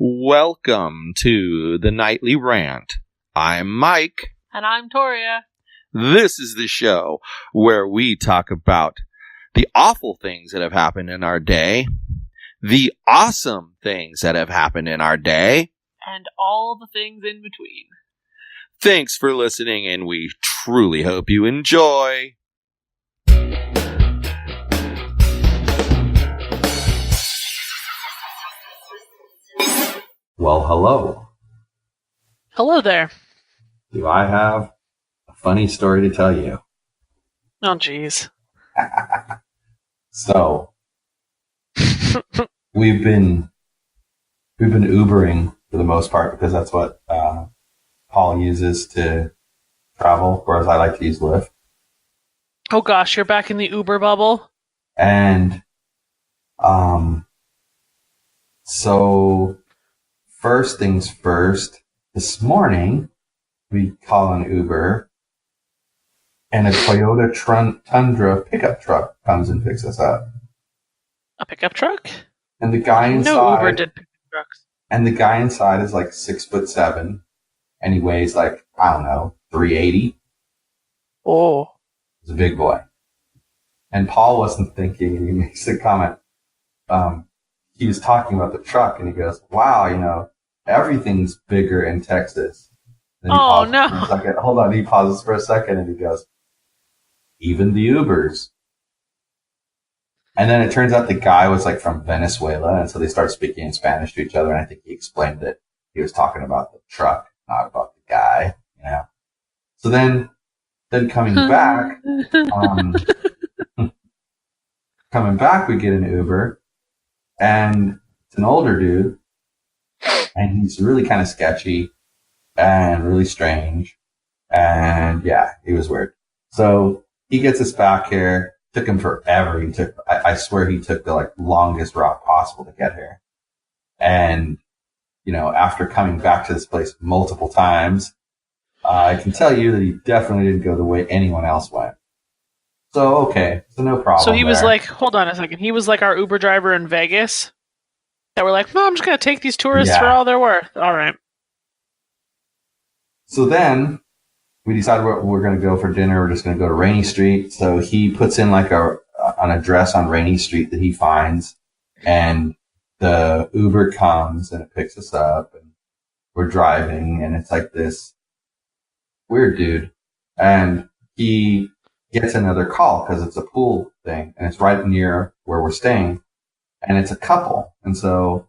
Welcome to the Nightly Rant. I'm Mike. And I'm Toria. This is the show where we talk about the awful things that have happened in our day, the awesome things that have happened in our day, and all the things in between. Thanks for listening, and we truly hope you enjoy. Well, hello. Hello there. Do I have a funny story to tell you? Oh, jeez. So, we've been Ubering for the most part because that's what Paul uses to travel, whereas I like to use Lyft. Oh gosh, you're back in the Uber bubble? And so first things first, this morning we call an Uber and a Toyota Tundra pickup truck comes and picks us up. A pickup truck? And the guy inside, no Uber did pickup trucks. And the guy inside is like 6'7", and he weighs like, I don't know, 380. Oh. He's a big boy. And Paul wasn't thinking, and he makes the comment, he was talking about the truck, and he goes, wow, everything's bigger in Texas. Then oh, no. Hold on, he pauses for a second, and he goes, even the Ubers. And then it turns out the guy was like from Venezuela, and so they start speaking in Spanish to each other, and I think he explained that he was talking about the truck, not about the guy, So then coming back, we get an Uber, and it's an older dude, and he's really kind of sketchy and really strange, and yeah, he was weird. So he gets us back here. Took him forever. I swear he took the longest route possible to get here. And, after coming back to this place multiple times, I can tell you that he definitely didn't go the way anyone else went. So, okay. So no problem. So he was like, hold on a second. He was like our Uber driver in Vegas that were like, no, I'm just going to take these tourists for all they're worth. All right. So then we decided we're going to go for dinner. We're just going to go to Rainey Street. So he puts in an address on Rainey Street that he finds, and the Uber comes and it picks us up, and we're driving, and it's like this weird dude, and he gets another call because it's a pool thing, and it's right near where we're staying, and it's a couple. And so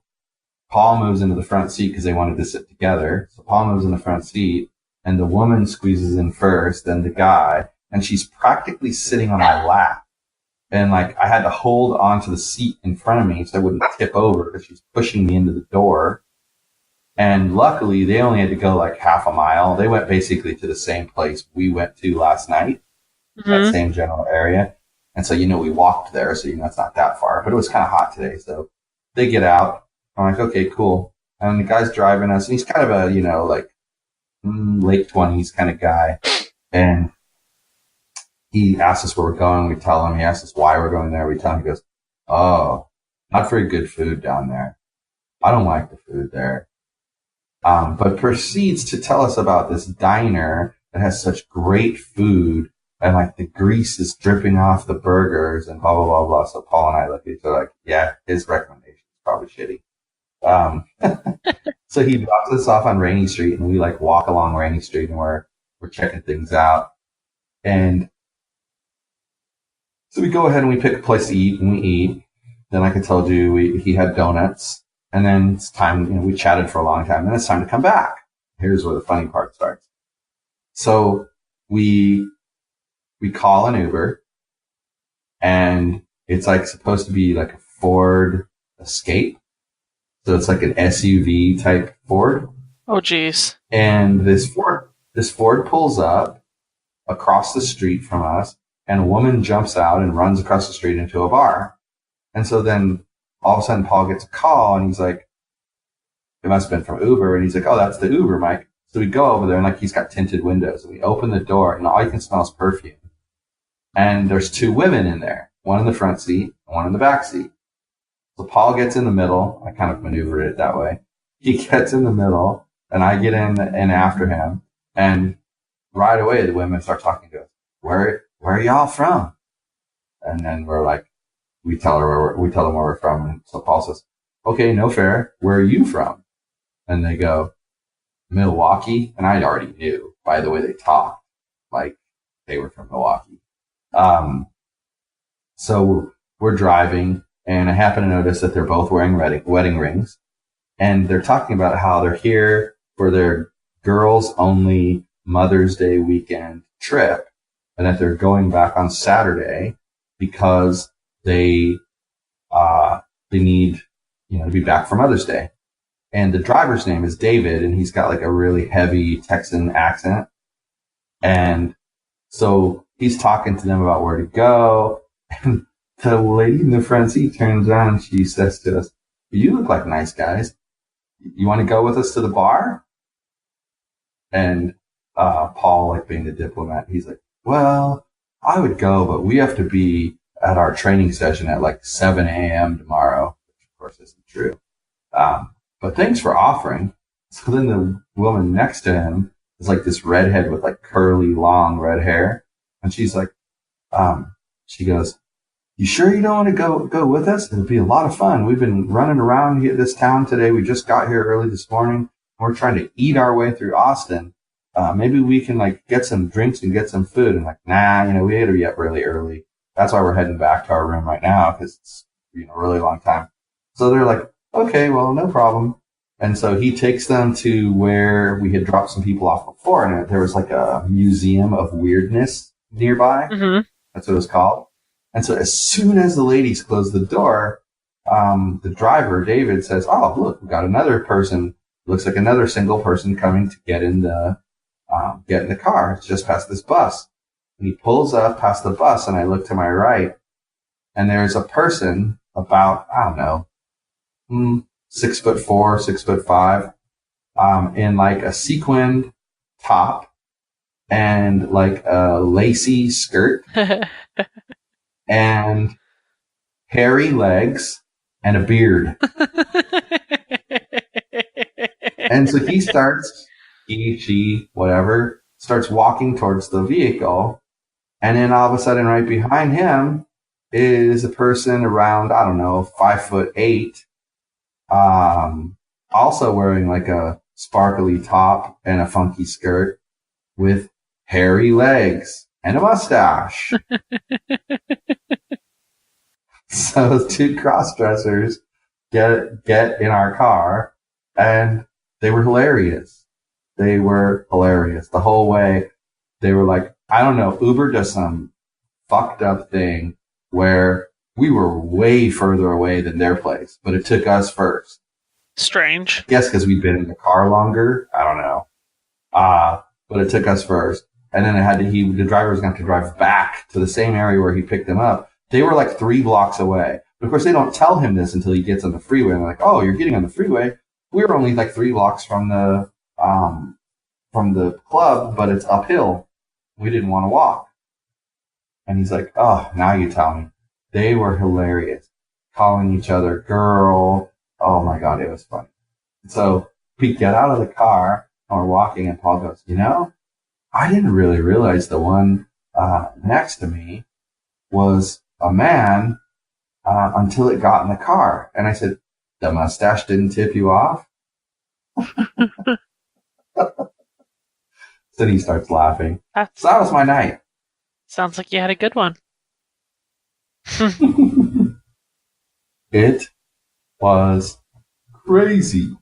Paul moves into the front seat because they wanted to sit together. So Paul moves in the front seat, and the woman squeezes in first, then the guy, and she's practically sitting on my lap. And I had to hold onto the seat in front of me so I wouldn't tip over because she's pushing me into the door. And luckily, they only had to go half a mile. They went basically to the same place we went to last night, that same general area. And so, we walked there, so it's not that far. But it was kind of hot today, so they get out. I'm like, okay, cool. And the guy's driving us, and he's kind of a, late 20s kind of guy, and he asks us where we're going. We tell him. He asks us why we're going there. We tell him. He goes, "Oh, not very good food down there. I don't like the food there." But proceeds to tell us about this diner that has such great food, and the grease is dripping off the burgers, and blah blah blah blah. So Paul and I look at each other yeah, his recommendation is probably shitty. So he drops us off on Rainey Street, and we walk along Rainey Street, and we're checking things out. And so we go ahead and we pick a place to eat, and we eat. Then, like I told you, he had donuts, and then it's time, we chatted for a long time, then it's time to come back. Here's where the funny part starts. So we call an Uber, and it's supposed to be a Ford Escape. So it's an SUV type Ford. Oh, geez. And this Ford pulls up across the street from us, and a woman jumps out and runs across the street into a bar. And so then all of a sudden Paul gets a call, and he's like, it must have been from Uber. And he's like, oh, that's the Uber, Mike. So we go over there, and he's got tinted windows. And we open the door, and all you can smell is perfume. And there's two women in there, one in the front seat, one in the back seat. So Paul gets in the middle. I kind of maneuvered it that way. he gets in the middle, and I get in after him, and right away the women start talking to us. Where are y'all from? And then we're like, we tell them where we're from, and so Paul says, okay, no fair. Where are you from? And they go, Milwaukee, and I already knew by the way they talked, like they were from Milwaukee. So we're driving, and I happen to notice that they're both wearing wedding rings, and they're talking about how they're here for their girls-only Mother's Day weekend trip, and that they're going back on Saturday because they need, to be back for Mother's Day. And the driver's name is David, and he's got like a really heavy Texan accent. And so he's talking to them about where to go. And the lady in the front seat turns around and she says to us, you look like nice guys. You want to go with us to the bar? And Paul, like being the diplomat, he's like, well, I would go, but we have to be at our training session at like 7 a.m. tomorrow, which of course isn't true. But thanks for offering. So then the woman next to him is like this redhead with like curly, long red hair. And she's like, she goes, you sure you don't want to go with us? It'll be a lot of fun. We've been running around here this town today. We just got here early this morning. We're trying to eat our way through Austin. Maybe we can like get some drinks and get some food. And like, nah, we had to be up really early. That's why we're heading back to our room right now, because it's, a really long time. So they're like, okay, well, no problem. And so he takes them to where we had dropped some people off before, and there was like a museum of weirdness nearby. Mm-hmm. That's what it was called. And so as soon as the ladies close the door, the driver, David, says, oh, look, we've got another person. Looks like another single person coming to get in the car. It's just past this bus. And he pulls up past the bus, and I look to my right, and there's a person about, I don't know, 6'4", 6'5", in like a sequined top and like a lacy skirt and hairy legs and a beard. And so she, whatever, starts walking towards the vehicle. And then all of a sudden, right behind him is a person around, I don't know, 5'8", also wearing like a sparkly top and a funky skirt with hairy legs and a mustache. So two cross-dressers get in our car, and they were hilarious. The whole way. They were like, I don't know, Uber does some fucked up thing where we were way further away than their place, but it took us first. Strange. Yes, because we'd been in the car longer. I don't know. But it took us first. And then the driver was going to have to drive back to the same area where he picked them up. They were like 3 blocks away. But of course, they don't tell him this until he gets on the freeway. And they're like, oh, you're getting on the freeway. We were only like 3 blocks from the club, but it's uphill. We didn't want to walk. And he's like, oh, now you tell me. They were hilarious. Calling each other girl. Oh my God, it was funny. So we get out of the car and we're walking, and Paul goes, I didn't really realize the one next to me was a man until it got in the car. And I said, the mustache didn't tip you off? So he starts laughing. So that was my night. Sounds like you had a good one. It was crazy.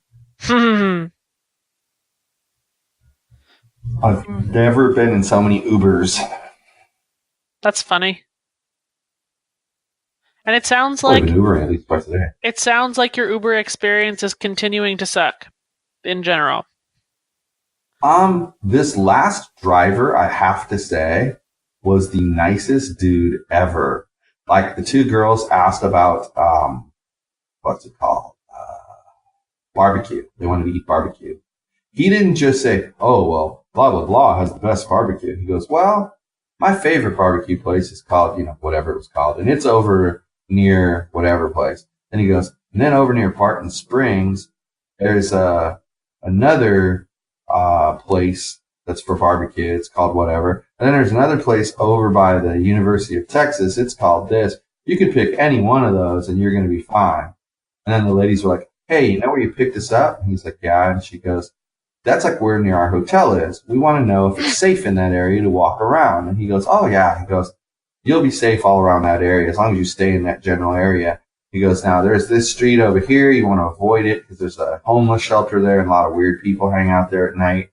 I've never been in so many Ubers. That's funny. And it sounds like Ubering at least twice a day. It sounds like your Uber experience is continuing to suck in general. This last driver, I have to say, was the nicest dude ever. Like, the 2 girls asked about, what's it called? Barbecue. They wanted to eat barbecue. He didn't just say, oh, well, blah, blah, blah has the best barbecue. He goes, well, my favorite barbecue place is called, whatever it was called. And it's over near whatever place. And he goes, and then over near Barton Springs, There's another place that's for barbecue. It's called whatever. And then there's another place over by the University of Texas. It's called this. You could pick any one of those and you're going to be fine. And then the ladies were like, hey, you know where you picked us up? And he's like, yeah. And she goes, that's like where near our hotel is. We want to know if it's safe in that area to walk around. And he goes, oh, yeah. He goes, you'll be safe all around that area as long as you stay in that general area. He goes, now there's this street over here. You want to avoid it because there's a homeless shelter there and a lot of weird people hang out there at night.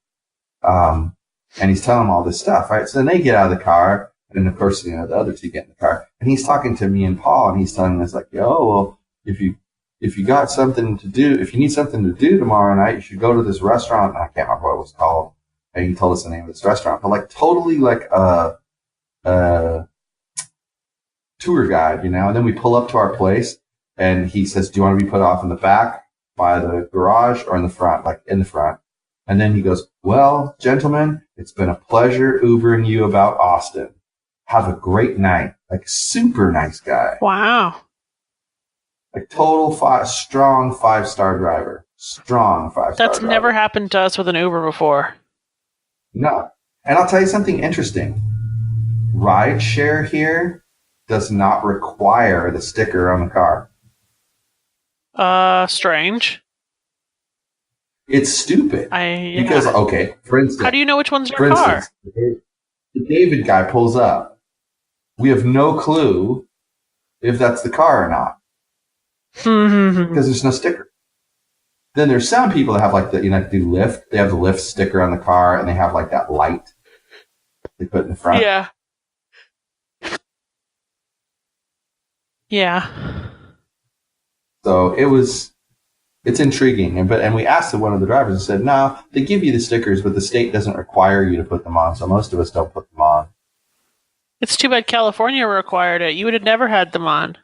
And he's telling them all this stuff, right? So then they get out of the car. And of course, the other two get in the car. And he's talking to me and Paul and he's telling us like, yo, well, if you got something to do, if you need something to do tomorrow night, you should go to this restaurant. I can't remember what it was called. And he told us the name of this restaurant, but like totally like a tour guide, And then we pull up to our place and he says, do you want to be put off in the back by the garage or in the front? Like in the front. And then he goes, well, gentlemen, it's been a pleasure Ubering you about Austin. Have a great night. Like super nice guy. Wow. Like total strong 5-star driver. Strong 5-star That's driver. never happened to us with an Uber before. No. And I'll tell you something interesting. Rideshare here does not require the sticker on the car. Strange. It's stupid. Because, okay, for instance. How do you know which one's your car? The David guy pulls up. We have no clue if that's the car or not. Because there's no sticker. Then there's some people that have like do Lyft. They have the Lyft sticker on the car and they have like that light they put in the front. Yeah. Yeah. So it's intriguing. And we asked one of the drivers and said, no, they give you the stickers, but the state doesn't require you to put them on. So most of us don't put them on. It's too bad California required it. You would have never had them on.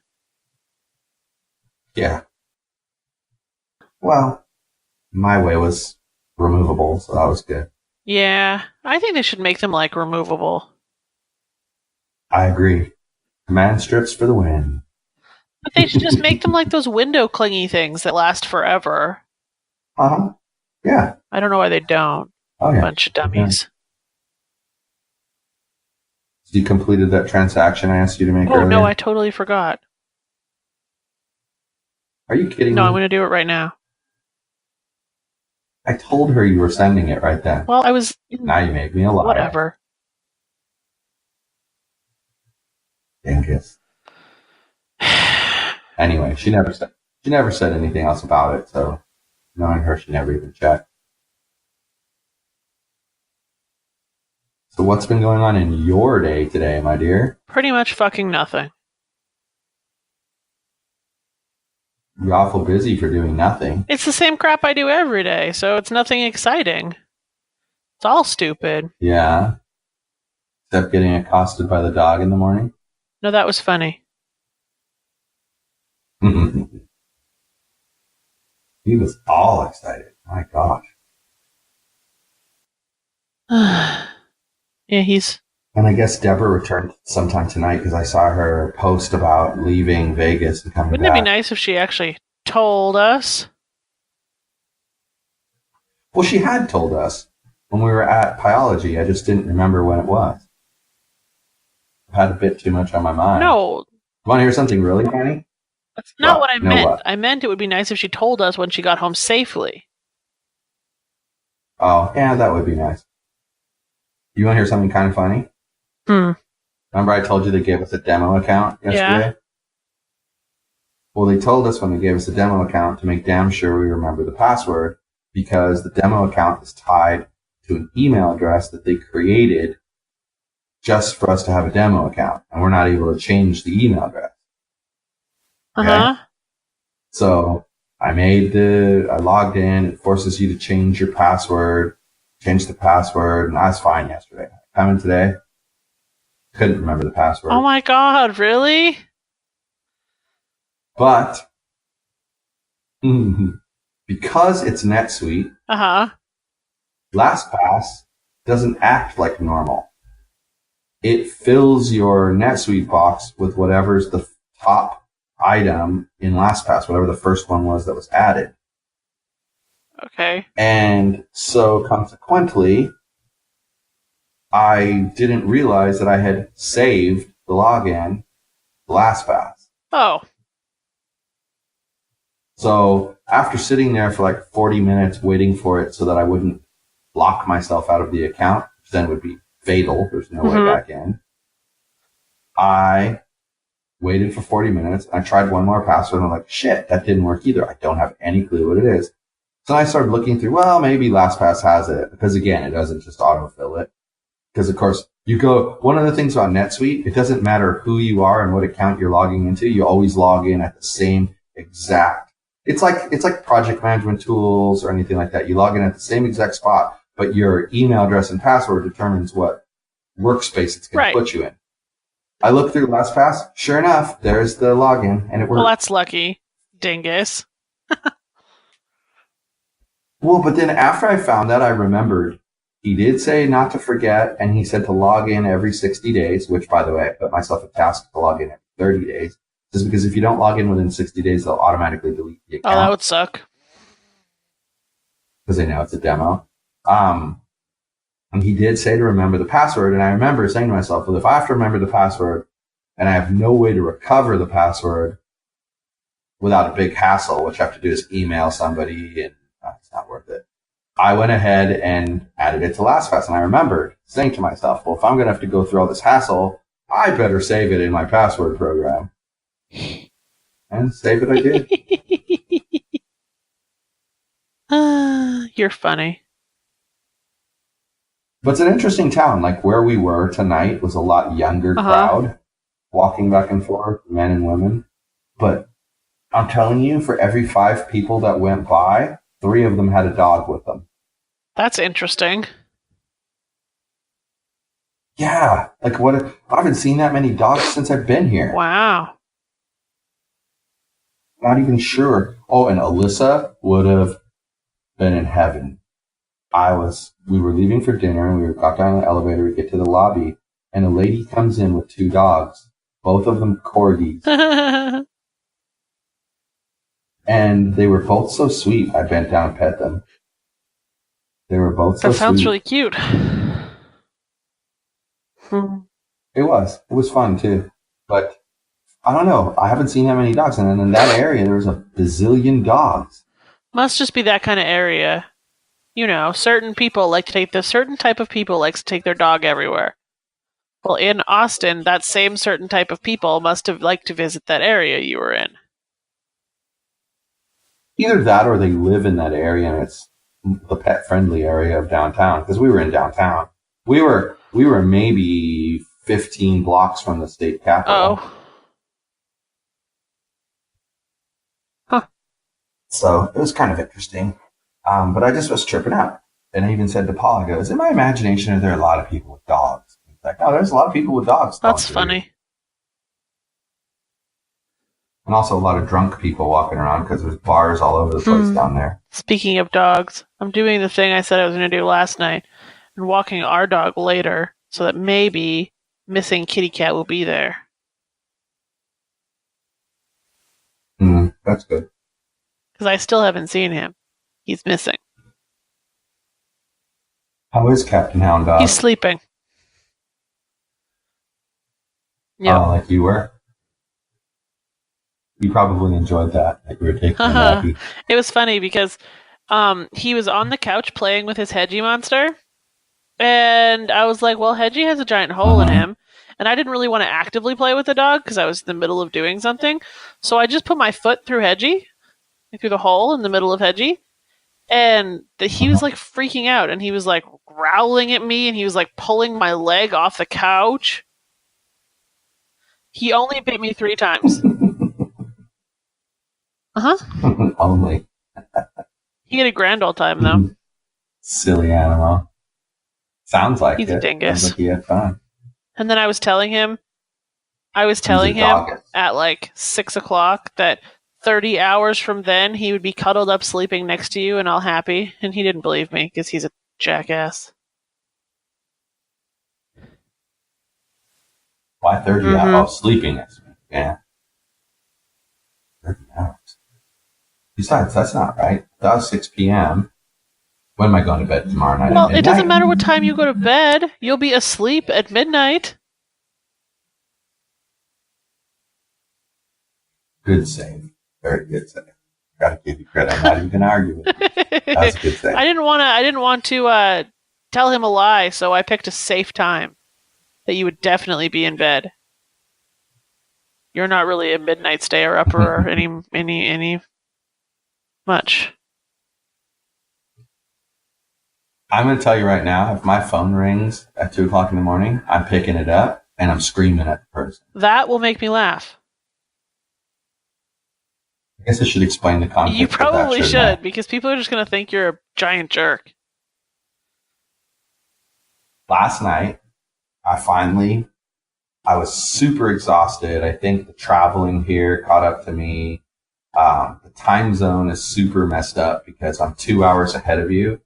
Yeah. Well, my way was removable, so that was good. Yeah. I think they should make them like removable. I agree. Command strips for the win. But they should just make them like those window clingy things that last forever. Uh-huh. Yeah. I don't know why they don't. Oh, yeah. Bunch of dummies. You completed that transaction I asked you to make earlier? Oh, no, I totally forgot. Are you kidding me? No, I'm going to do it right now. I told her you were sending it right then. Well, I was... Now you made me a liar. Whatever. Dingus. Anyway, she never said anything else about it, so knowing her, she never even checked. So what's been going on in your day today, my dear? Pretty much fucking nothing. You're awful busy for doing nothing. It's the same crap I do every day, so it's nothing exciting. It's all stupid. Yeah. Except getting accosted by the dog in the morning? No, that was funny. He was all excited. My gosh. Yeah, he's... And I guess Deborah returned sometime tonight because I saw her post about leaving Vegas and coming Wouldn't back. it be nice if she actually told us? Well, she had told us when we were at Pyology. I just didn't remember when it was. I had a bit too much on my mind. No. Want to hear something really funny? That's not what I meant. What? I meant it would be nice if she told us when she got home safely. Oh, yeah, that would be nice. You want to hear something kind of funny? Remember I told you they gave us a demo account yesterday? Yeah. Well, they told us when they gave us a demo account to make damn sure we remember the password because the demo account is tied to an email address that they created just for us to have a demo account. And we're not able to change the email address. Okay? Uh-huh. So I logged in. It forces you to change your password, change the password, and I was fine yesterday. Coming today, couldn't remember the password. Oh my god, really? But because it's NetSuite, Uh-huh. LastPass doesn't act like normal. It fills your NetSuite box with whatever's the top item in LastPass, whatever the first one was that was added. Okay. And so consequently, I didn't realize that I had saved the login LastPass. Oh. So after sitting there for like 40 minutes waiting for it so that I wouldn't lock myself out of the account, which then would be fatal. There's no way back in. I waited for 40 minutes. I tried one more password and I'm like, shit, that didn't work either. I don't have any clue what it is. So I started looking through, well, maybe LastPass has it. Because again, it doesn't just autofill it. Because of course, one of the things about NetSuite, it doesn't matter who you are and what account you're logging into. You always log in at the same exact. It's like project management tools or anything like that. You log in at the same exact spot, but your email address and password determines what workspace it's going to put you in. I looked through LastPass. Sure enough, there's the login, and it worked. Well, that's lucky, dingus. Well, but then after I found that, I remembered he did say not to forget, and he said to log in every 60 days, which, by the way, I put myself a task to log in every 30 days. Just because if you don't log in within 60 days, they'll automatically delete the account. Oh, that would suck. Because they know it's a demo. And he did say to remember the password, and I remember saying to myself, well, if I have to remember the password, and I have no way to recover the password without a big hassle, which I have to do is email somebody, and it's not worth it. I went ahead and added it to LastPass, and I remembered saying to myself, well, if I'm going to have to go through all this hassle, I better save it in my password program. And save it I did. You're funny. But it's an interesting town. Like where we were tonight was a lot younger crowd walking back and forth, men and women. But I'm telling you, for every 5 people that went by, 3 of them had a dog with them. That's interesting. Yeah. Like I haven't seen that many dogs since I've been here. Wow. Not even sure. Oh, and Alyssa would have been in heaven. We were leaving for dinner and we got down the elevator, we get to the lobby, and a lady comes in with 2 dogs, both of them corgis. And they were both so sweet. I bent down and pet them. They were both so sweet. That sounds really cute. It was fun too. But I don't know. I haven't seen that many dogs. And then in that area, there was a bazillion dogs. Must just be that kind of area. You know, certain type of people likes to take their dog everywhere. Well, in Austin, that same certain type of people must have liked to visit that area you were in. Either that or they live in that area and it's the pet-friendly area of downtown. Because we were in downtown. We were maybe 15 blocks from the state capitol. Oh. Huh. So it was kind of interesting. But I just was tripping out. And I even said to Paul, I goes, in my imagination, are there a lot of people with dogs? He's like, no, there's a lot of people with dogs. That's funny. And also a lot of drunk people walking around because there's bars all over the place down there. Speaking of dogs, I'm doing the thing I said I was going to do last night and walking our dog later so that maybe missing kitty cat will be there. That's good. Because I still haven't seen him. He's missing. How is Captain Hound Dog? He's sleeping. Yeah. Oh, like you were? You probably enjoyed that you were taking a nappy. It was funny because he was on the couch playing with his Hedgie monster. And I was like, well, Hedgie has a giant hole in him. And I didn't really want to actively play with the dog because I was in the middle of doing something. So I just put my foot through Hedgie, through the hole in the middle of Hedgie. And he was like freaking out and he was like growling at me and he was like pulling my leg off the couch. He only bit me 3 times. Only. He had a grand old time though. Silly animal. Sounds like he's a dingus. Sounds like he had fun. And then I was telling him at like 6 o'clock that 30 hours from then, he would be cuddled up sleeping next to you and all happy. And he didn't believe me because he's a jackass. Why 30 hours? Oh, sleeping next to me. Yeah. 30 hours. Besides, that's not right. That was 6 p.m. When am I going to bed tomorrow night? Well, it doesn't matter what time you go to bed. You'll be asleep at midnight. Good save. Very good save. Gotta give you credit. I'm not even gonna argue with you. That's a good save. I didn't want to tell him a lie, so I picked a safe time that you would definitely be in bed. You're not really a midnight stayer upper or any much. I'm going to tell you right now, if my phone rings at 2 o'clock in the morning, I'm picking it up and I'm screaming at the person. That will make me laugh. I guess I should explain the context. You probably of that, should, because people are just going to think you're a giant jerk. Last night, I was super exhausted. I think the traveling here caught up to me. The time zone is super messed up because I'm 2 hours ahead of you.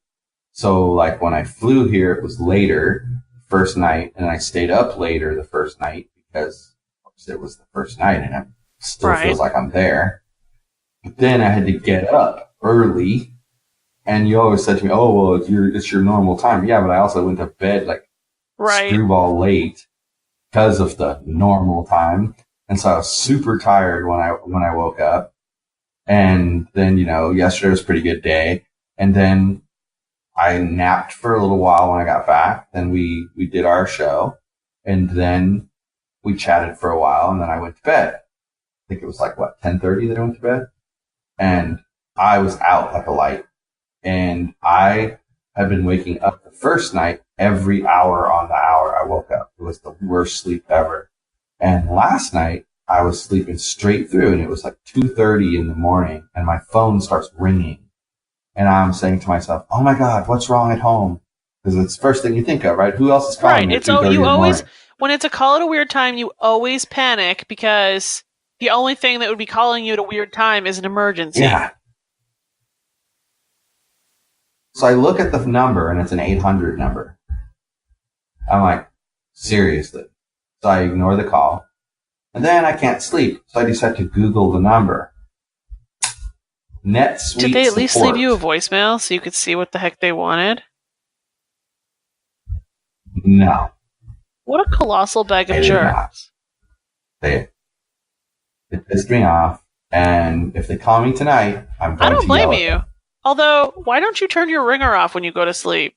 So like when I flew here, it was later first night, and I stayed up later the first night because it was the first night, and it still feels like I'm there. But then I had to get up early, and you always said to me, "Oh, well, it's your normal time." Yeah, but I also went to bed like screwball late because of the normal time, and so I was super tired when I woke up. And then yesterday was a pretty good day, and then I napped for a little while when I got back. Then we did our show, and then we chatted for a while, and then I went to bed. I think it was like 10:30 that I went to bed, and I was out like a light. And I had been waking up the first night every hour on the hour I woke up. It was the worst sleep ever. And last night I was sleeping straight through, and it was like 2:30 in the morning, and my phone starts ringing. And I'm saying to myself, "Oh my God, what's wrong at home?" Because it's the first thing you think of, right? Who else is calling me at 2:30 in the morning? When it's a call at a weird time, you always panic because the only thing that would be calling you at a weird time is an emergency. Yeah. So I look at the number, and it's an 800 number. I'm like, seriously? So I ignore the call. And then I can't sleep, so I decide to Google the number. NetSuite Did they at least support. leave you a voicemail so you could see what the heck they wanted? No. What a colossal bag of jerks. It pissed me off, and if they call me tonight, I'm going to I don't blame yell you. at them. Although, why don't you turn your ringer off when you go to sleep?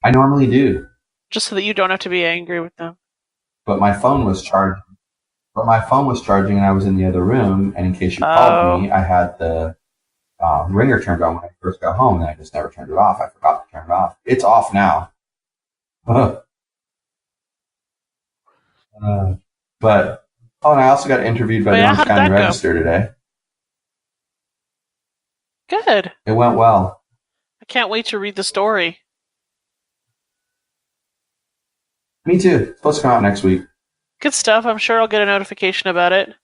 I normally do. Just so that you don't have to be angry with them. But my phone was charged. And I was in the other room, and in case you called me, I had the ringer turned on when I first got home, and I just never turned it off. I forgot to turn it off. It's off now. But and I also got interviewed by the Orange County Register today. Good. It went well. I can't wait to read the story. Me too. It's supposed to come out next week. Good stuff. I'm sure I'll get a notification about it.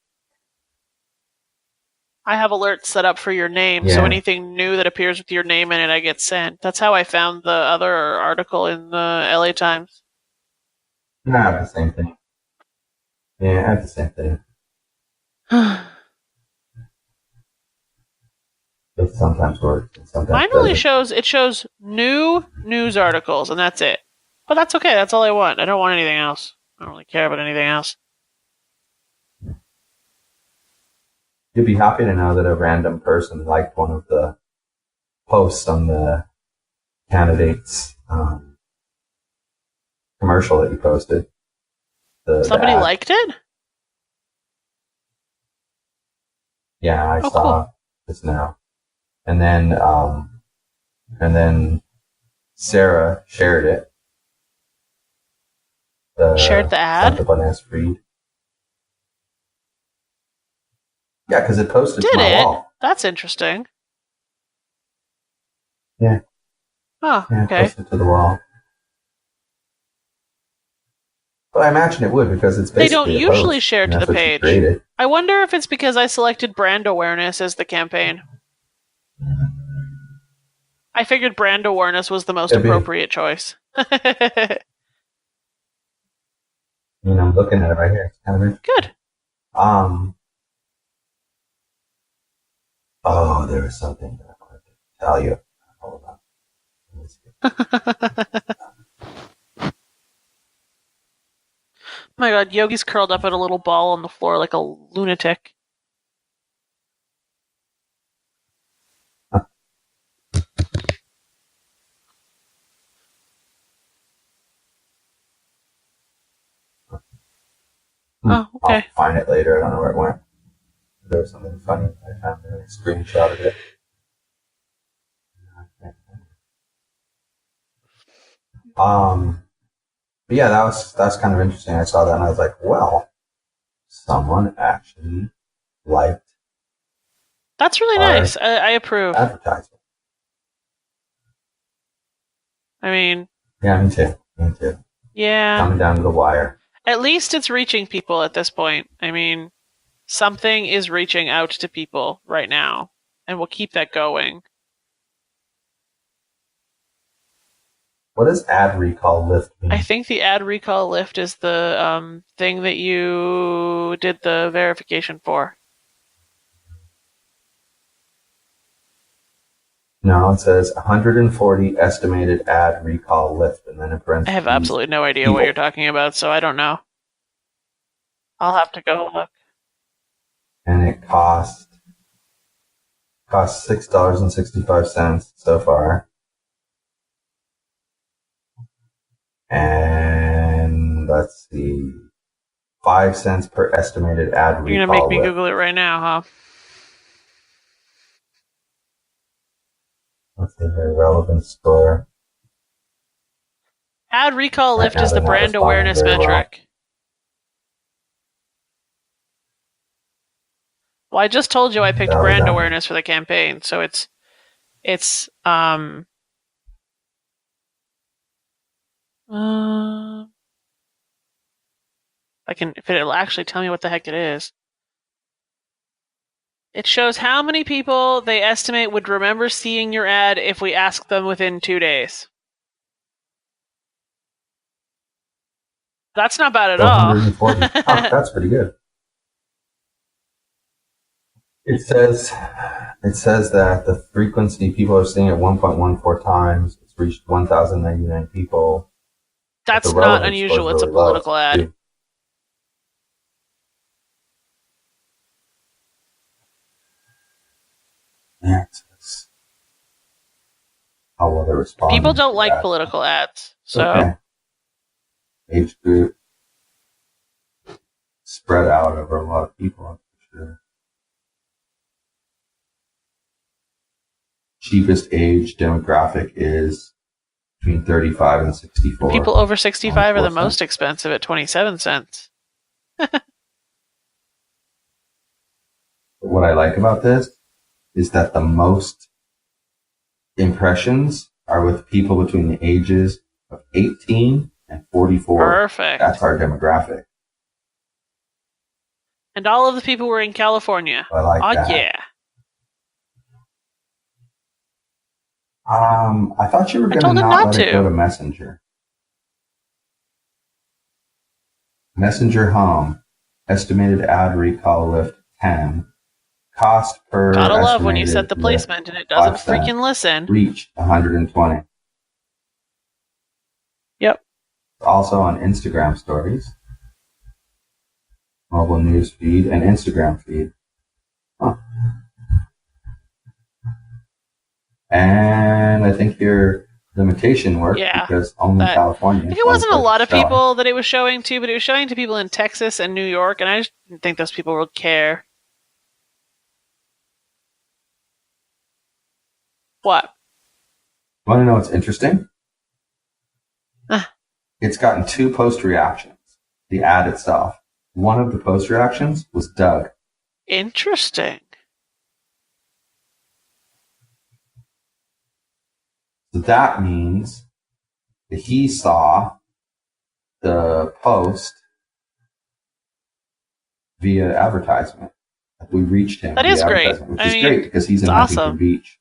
I have alerts set up for your name, so anything new that appears with your name in it, I get sent. That's how I found the other article in the LA Times. I have the same thing. Yeah, I have the same thing. It sometimes works. Mine only shows new news articles, and that's it. But that's okay. That's all I want. I don't want anything else. I don't really care about anything else. You'd be happy to know that a random person liked one of the posts on the candidates commercial that you posted. Somebody liked it? Yeah, I saw just now. And then Sarah shared it. Shared the ad? Read. Yeah, because it posted to my wall. That's interesting. Yeah. Oh, yeah, okay. It posted to the wall. But I imagine it would, because it's basically They don't usually share to the page. Created. I wonder if it's because I selected brand awareness as the campaign. I figured brand awareness was the most appropriate choice. I'm looking at it right here. It's kind of good. Oh, there was something that I wanted to tell you. Hold on. Let me see. My God, Yogi's curled up in a little ball on the floor like a lunatic. Oh, okay. I'll find it later. I don't know where it went. There was something funny. I found it. I screenshotted it. But yeah, that's kind of interesting. I saw that and I was like, well, someone actually liked. That's really nice. I approve. Advertisement. I mean. Yeah, me too. Me too. Yeah. Coming down to the wire. At least it's reaching people at this point. I mean, something is reaching out to people right now, and we'll keep that going. What does ad recall Lyft mean? I think the ad recall Lyft is the thing that you did the verification for. No, it says 140 estimated ad recall Lyft, and then in parentheses. I have absolutely no idea what you're talking about, so I don't know. I'll have to go look. And it cost $6.65 so far. And let's see, 5 cents per estimated ad recall. You're gonna make me Google it right now, huh? Let's see here, relevant score. Ad recall Lyft is the brand awareness metric. Well, I just told you I picked brand awareness for the campaign, so it's if it'll actually tell me what the heck it is. It shows how many people they estimate would remember seeing your ad if we ask them within 2 days. That's not bad at all. 140. Oh, that's pretty good. It says that the frequency people are seeing it 1.14 times. It's reached 1,099 people. That's not unusual. It's a political ad. Too. Yeah, it's how well they respond. People don't like political ads, so. Okay. Age group spread out over a lot of people, for sure. Cheapest age demographic is between 35 and 64. People over 65 are the most expensive at 27 cents. What I like about this is that the most impressions are with people between the ages of 18 and 44. Perfect. That's our demographic. And all of the people were in California. I like that. Yeah. I thought you were going to not let it go to Messenger. Messenger home. Estimated ad recall Lyft 10. Cost per Gotta love when you set the placement and it doesn't freaking listen. Reach 120. Yep. Also on Instagram stories. Mobile news feed and Instagram feed. Huh. And I think your limitation worked because only California. It wasn't a lot of people that it was showing to, but it was showing to people in Texas and New York, and I just didn't think those people would care. What? Want to know what's interesting? It's gotten 2 post reactions. The ad itself. One of the post reactions was Doug. Interesting. So that means that he saw the post via advertisement. Like we reached him. That is great. Which is great because he's in Huntington Beach.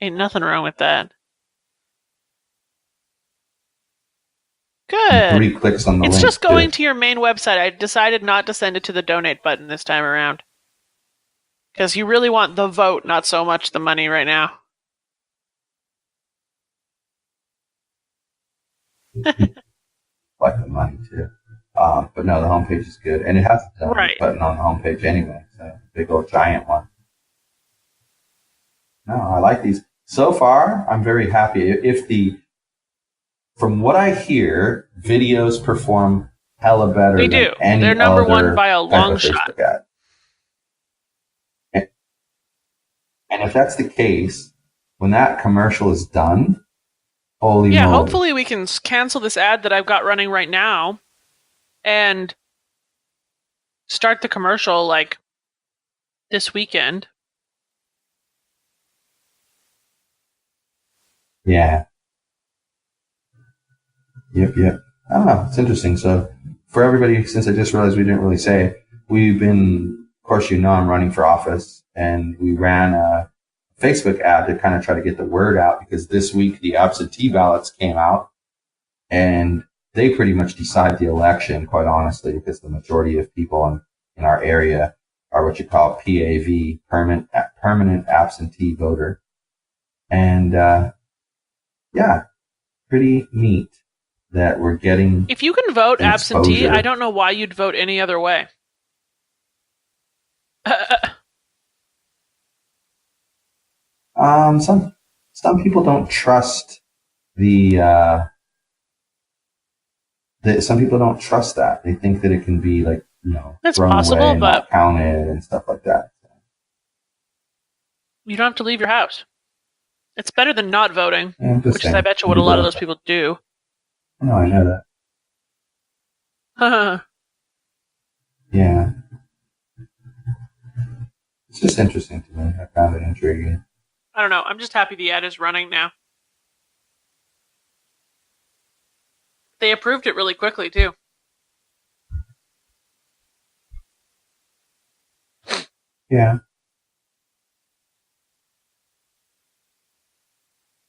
Ain't nothing wrong with that. Good. 3 clicks on the link. It's just going to your main website. I decided not to send it to the donate button this time around. Because you really want the vote, not so much the money right now. Like the money too. But no, the homepage is good, and it has the Right. button on the homepage anyway. So big old giant one. No, I like these. So far, I'm very happy. From what I hear, videos perform hella better They than do. any They're number other one by a type long of shot. Facebook ad. And if that's the case, when that commercial is done, holy moly. Hopefully we can cancel this ad that I've got running right now and start the commercial like this weekend. Yeah. Yep. I don't know. It's interesting. So for everybody, since I just realized we didn't really say, we've been, of course, I'm running for office, and we ran a Facebook ad to kind of try to get the word out, because this week the absentee ballots came out, and they pretty much decide the election, quite honestly, because the majority of people in our area are what you call PAV, permanent absentee voter. And pretty neat that we're getting. If you can vote absentee, exposure. I don't know why you'd vote any other way. Some people don't trust some people don't trust that. They think that it can be like, That's thrown possible, away and but not counted and stuff like that. you don't have to leave your house. It's better than not voting, which is, I bet you, what a lot of those people do. No, I know that. Yeah. It's just interesting to me. I found it intriguing. I don't know. I'm just happy the ad is running now. They approved it really quickly, too. Yeah.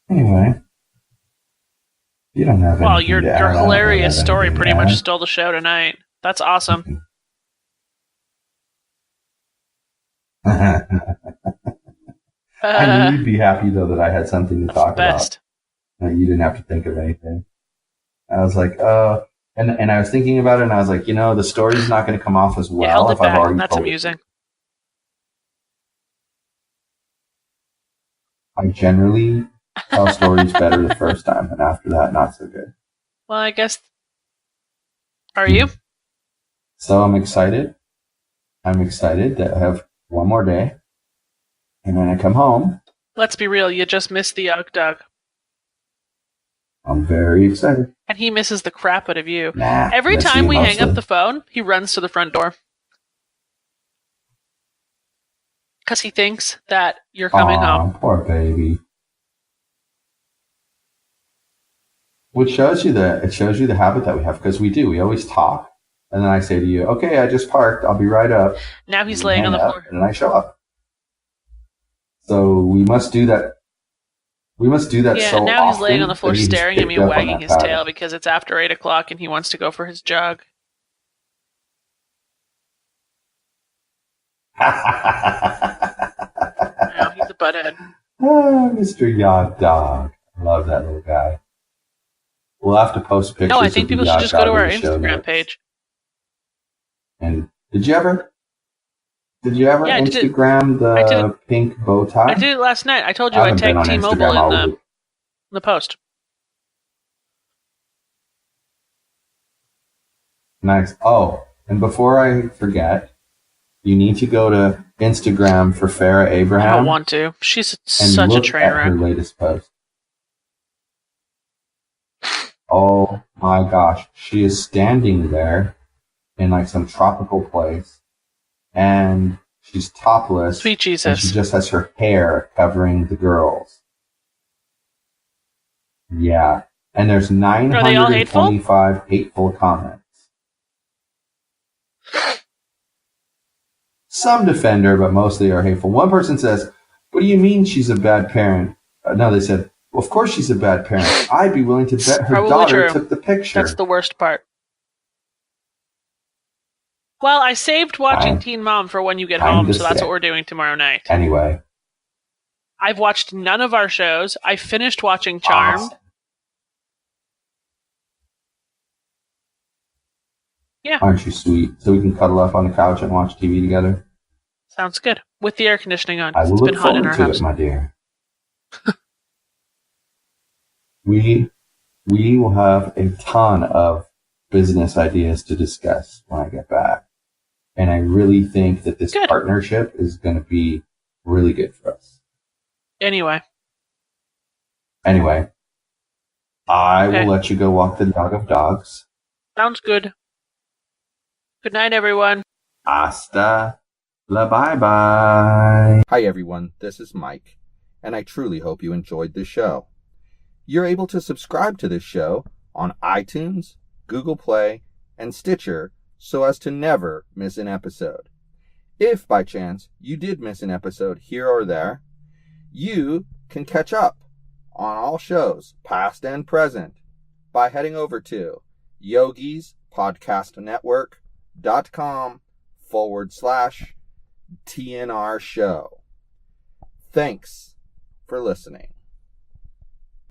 Anyway. You don't have Well, anything your to add. hilarious story pretty much stole the show tonight. That's awesome. I knew you'd be happy, though, that I had something to talk about. You didn't have to think of anything. I was like, and I was thinking about it, and I was like, the story's not going to come off as well. You held it if I've back. already That's told amusing. it. I generally tell stories better the first time, and after that, not so good. Well, I guess. Are you? So I'm excited. I'm excited that I have one more day. And when I come home. Let's be real, you just missed the Ugg Dug. I'm very excited. And he misses the crap out of you. Nah, every time we hang up the phone, he runs to the front door. Because he thinks that you're coming home. Poor baby. Which shows you the habit that we have, because we do. We always talk, and then I say to you, "Okay, I just parked. I'll be right up." Now he's laying on the floor, and then I show up. So we must do that. We must do that. Yeah, so and now often he's laying on the floor, staring at me, wagging his tail because it's after 8:00 and he wants to go for his jog. Now he's a butthead. Mr. Yacht Dog. I love that little guy. We'll have to post pictures. No, I think people should just go to our Instagram page. And did you ever Instagram the pink bow tie? I did it last night. I told you I'd tag T-Mobile in the post. Nice. Oh, and before I forget, you need to go to Instagram for Farrah Abraham. I don't want to. She's such a train wreck. Her latest post. Oh my gosh, she is standing there in like some tropical place, and she's topless. Sweet Jesus. And she just has her hair covering the girls. Yeah. And there's 925 hateful comments. Some defend her, but mostly are hateful. One person says, "What do you mean she's a bad parent?" No, they said, "Well, of course she's a bad parent. I'd be willing to bet her daughter took the picture." That's the worst part. Well, I saved watching Teen Mom for when you get home, so that's what we're doing tomorrow night. Anyway. I've watched none of our shows. I finished watching Charmed. Yeah. Aren't you sweet? So we can cuddle up on the couch and watch TV together. Sounds good. With the air conditioning on. I 'Cause will it's been look hot in forward our to house. it, my dear. We will have a ton of business ideas to discuss when I get back. And I really think that this Good. partnership is going to be really good for us. Anyway, I Okay. will let you go walk the dog of dogs. sounds good. Good night, everyone. Hasta la bye-bye. Hi, everyone. This is Mike, and I truly hope you enjoyed this show. You're able to subscribe to this show on iTunes, Google Play, and Stitcher so as to never miss an episode. If by chance you did miss an episode here or there, you can catch up on all shows, past and present, by heading over to yogispodcastnetwork.com/TNR show. Thanks for listening.